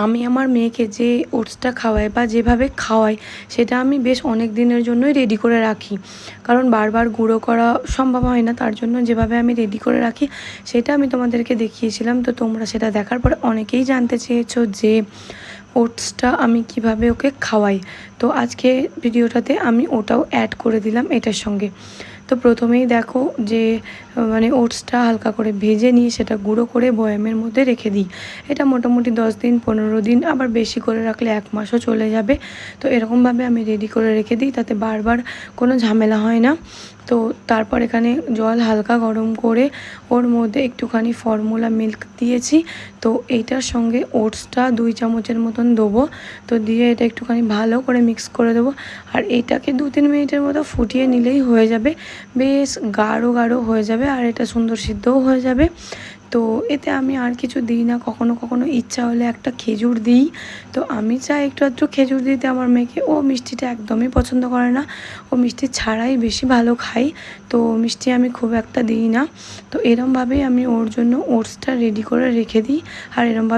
আমি আমার মেয়েকে যে ওটসটা খাওয়াই বা যেভাবে খাওয়াই সেটা আমি বেশ অনেক দিনের জন্যই রেডি করে রাখি, কারণ বারবার গুঁড়ো করা সম্ভব হয় না। তার জন্য যেভাবে আমি রেডি করে রাখি সেটা আমি তোমাদেরকে দেখিয়েছিলাম। তো তোমরা সেটা দেখার পরে অনেকেই জানতে চেয়েছো যে ওটসটা আমি কিভাবে ওকে খাওয়াই। তো আজকে ভিডিওটাতে আমি ওটাও অ্যাড করে দিলাম এটার সঙ্গে। তো প্রথমেই দেখো যে মানে ওটসটা হালকা করে ভেজে নিয়ে সেটা গুঁড়ো করে বয়ামের মধ্যে রেখে দিই। এটা মোটামুটি 10 দিন 15 দিন, আবার বেশি করে রাখলে 1 মাসও চলে যাবে। তো এরকমভাবে আমি রেডি করে রেখে দিই, তাতে বারবার কোনো ঝামেলা হয় না। তো তারপর এখানে জল হালকা গরম করে ওর মধ্যে একটুখানি ফর্মুলা মিল্ক দিয়েছি। তো এইটার সঙ্গে ওটসটা 2 চামচের মতন দেবো। তো দিয়ে এটা একটুখানি ভালো করে মিক্স করে দেবো। আর এইটাকে 2-3 মিনিটের মতো ফুটিয়ে নিলেই হয়ে যাবে, বেশ গাঢ় গাঢ় হয়ে যাবে আর এটা সুন্দর সিদ্ধও হয়ে যাবে। তো এতে আমি আর কিছু দিই না, কখনো কখনো ইচ্ছা হলে একটা খেজুর দিই। তো আমি চাই একটু আধটু খেজুর দিতে আমার মেয়েকে। ও মিষ্টিটা একদমই পছন্দ করে না, ও মিষ্টি ছাড়াই বেশি ভালো খাই। তো মিষ্টি আমি খুব একটা দিই না। তো এরমভাবেই আমি ওর জন্য ওটসটা রেডি করে রেখে দিই। আর এরমভাবে